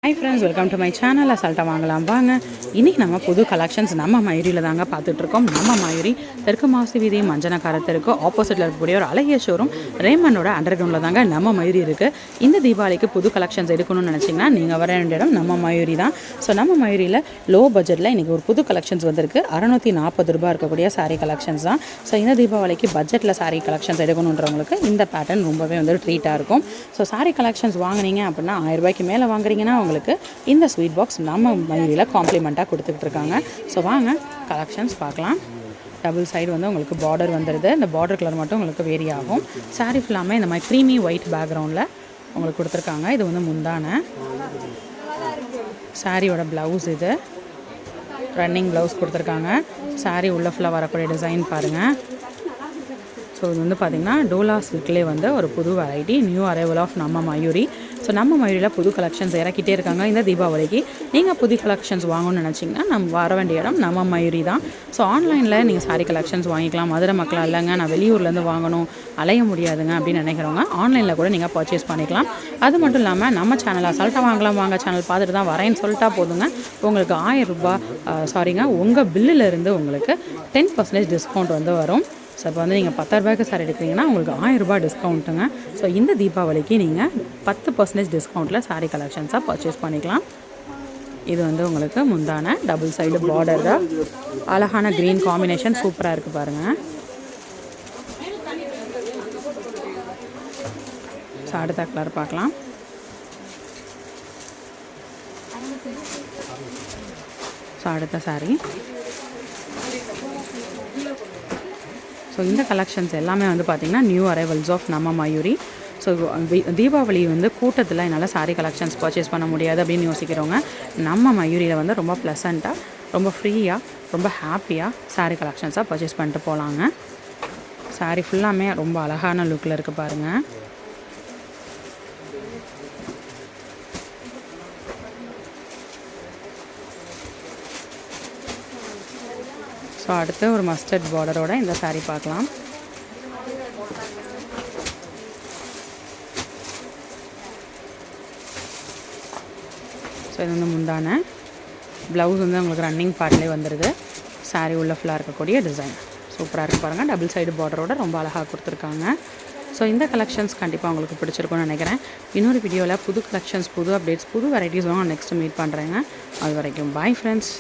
Hi friends, welcome to my channel. அசால்ட்டா வாங்கலாம் வாங்க. இன்னைக்கு நம்ம புது கலெக்ஷன்ஸ் நம்ம மயூரியில் தாங்க பார்த்துட்டு இருக்கோம். நம்ம மயூரி தெற்கு மாசி வீதி மஞ்சனக்காரத்திற்கு ஆப்போசிட்டில் இருக்கக்கூடிய ஒரு அழகிய ஷோரூம் ரேமண்டோட அண்டர் கிரவுண்டில் தாங்க நம்ம மயூரி இருக்குது. இந்த தீபாவளிக்கு புது கலெக்ஷன்ஸ் எடுக்கணும்னு நினச்சிங்கன்னா நீங்கள் வர வேண்டிய இடம் நம்ம மயூரி தான். ஸோ நம்ம மயூரியில் லோ பட்ஜெட்டில் இன்றைக்கி ஒரு புது கலெக்ஷன்ஸ் வந்திருக்கு. 640 ரூபாய் இருக்கக்கூடிய சாரீ கலெக்ஷன்ஸ் தான். ஸோ இந்த தீபாவளிக்கு பட்ஜெட்டில் சாரீ கலெக்ஷன்ஸ் எடுக்கணுன்றவங்களுக்கு இந்த பேட்டர்ன் ரொம்பவே வந்து ட்ரீட்டாக இருக்கும். ஸோ சாரீ கலெக்ஷன்ஸ் வாங்கினீங்க அப்படின்னா 1000 ரூபாய்க்கு மேலே வாங்குறீங்கன்னா உங்களுக்கு இந்த ஸ்வீட் பாக்ஸ் நம்ம மயூரியில் காம்ப்ளிமெண்ட்டாக கொடுத்துக்கிட்டு இருக்காங்க. ஸோ வாங்க கலெக்ஷன்ஸ் பார்க்கலாம். டபுள் சைடு வந்து உங்களுக்கு பார்டர் வந்துடுது. இந்த பார்டர் கலர் மட்டும் உங்களுக்கு வேரி ஆகும். சாரீ ஃபுல்லாமே இந்த மாதிரி க்ரீமி ஒயிட் பேக்ரவுண்டில் உங்களுக்கு கொடுத்துருக்காங்க. இது வந்து முந்தான சாரியோட ப்ளவுஸ், இது ரன்னிங் ப்ளவுஸ் கொடுத்துருக்காங்க. சாரீ உள்ள ஃபுல்லாக வரக்கூடிய டிசைன் பாருங்கள். ஸோ இது வந்து பார்த்திங்கன்னா டோலா சில்க்லேயே வந்து ஒரு புது வெரைட்டி, நியூ அரைவல் ஆஃப் நம்ம மயூரி. ஸோ நம்ம மயூரியில் புது கலெக்ஷன்ஸ் இறக்கிட்டே இருக்காங்க. இந்த தீபாவளிக்கு நீங்கள் புது கலெக்ஷன்ஸ் வாங்கணும்னு நினச்சிங்கன்னா நம்ம வர வேண்டிய இடம் நம்ம மயூரி தான். ஸோ ஆன்லைனில் நீங்கள் சாரீ கலெக்ஷன்ஸ் வாங்கிக்கலாம். மதுரை மக்களாக இல்லைங்க, நான் வெளியூர்லேருந்து வாங்கணும், அலைய முடியாதுங்க அப்படின்னு நினைக்கிறவங்க ஆன்லைனில் கூட நீங்கள் பர்ச்சேஸ் பண்ணிக்கலாம். அது மட்டும் இல்லாமல் நம்ம சேனல் அசால்ட்டா வாங்கலாம் வாங்க சேனல் பார்த்துட்டு தான் வரேன்னு சொல்லிட்டா போதுங்க, உங்களுக்கு 1000 ரூபாய் உங்கள் பில்லில் உங்களுக்கு 10% டிஸ்கவுண்ட் வந்து வரும். ஸோ இப்போ வந்து நீங்கள் 10,000 ரூபாய்க்கு சாரி எடுக்கிறீங்கன்னா உங்களுக்கு 1000 ரூபாய் டிஸ்கவுண்ட்டுங்க. ஸோ இந்த தீபாவளிக்கு நீங்கள் 10% டிஸ்கவுண்ட்டில் சாரீ கலெக்ஷன்ஸாக பர்ச்சேஸ் பண்ணிக்கலாம். இது வந்து உங்களுக்கு முந்தான டபுள் சைடு பார்டர் தான், அழகான க்ரீன் காம்பினேஷன் சூப்பராக இருக்குது பாருங்கள். ஸோ அடுத்த கலர் பார்க்கலாம். ஸோ அடுத்த சாரீ. ஸோ இந்த கலெக்ஷன்ஸ் எல்லாமே வந்து பார்த்திங்கன்னா நியூ அரைவல்ஸ் ஆஃப் நம்ம மயூரி. ஸோ தீபாவளி வந்து கூட்டத்தில் என்னால் சாரீ கலெக்ஷன்ஸ் பர்ச்சேஸ் பண்ண முடியாது அப்படின்னு யோசிக்கிறவங்க நம்ம மயூரியில் வந்து ரொம்ப ப்ளசண்ட்டாக, ரொம்ப ஃப்ரீயாக, ரொம்ப ஹாப்பியாக சாரீ கலெக்ஷன்ஸாக பர்ச்சேஸ் பண்ணிட்டு போகலாங்க. சாரீ ஃபுல்லாமே ரொம்ப அழகான லுக்கில் இருக்குது பாருங்கள். ஸோ அடுத்து ஒரு மஸ்டர்ட் பார்டரோட இந்த சாரீ பார்க்கலாம். ஸோ இது வந்து முந்தான ப்ளவுஸ் வந்து உங்களுக்கு ரன்னிங் பார்ட்லேயே வந்துடுது. சாரீ உள்ள ஃபுல்லாக இருக்கக்கூடிய டிசைன் சூப்பராக இருக்குது பாருங்கள். டபுள் சைடு பார்டரோட ரொம்ப அழகாக கொடுத்துருக்காங்க. ஸோ இந்த கலெக்ஷன்ஸ் கண்டிப்பாக உங்களுக்கு பிடிச்சிருக்கும்னு நினைக்கிறேன். இன்னொரு வீடியோவில் புது கலெக்ஷன்ஸ், புது அப்டேட்ஸ், புது வெரைட்டிஸ் நெக்ஸ்ட்டு மீட் பண்ணுறேங்க. அது வரைக்கும் பாய் ஃப்ரெண்ட்ஸ்.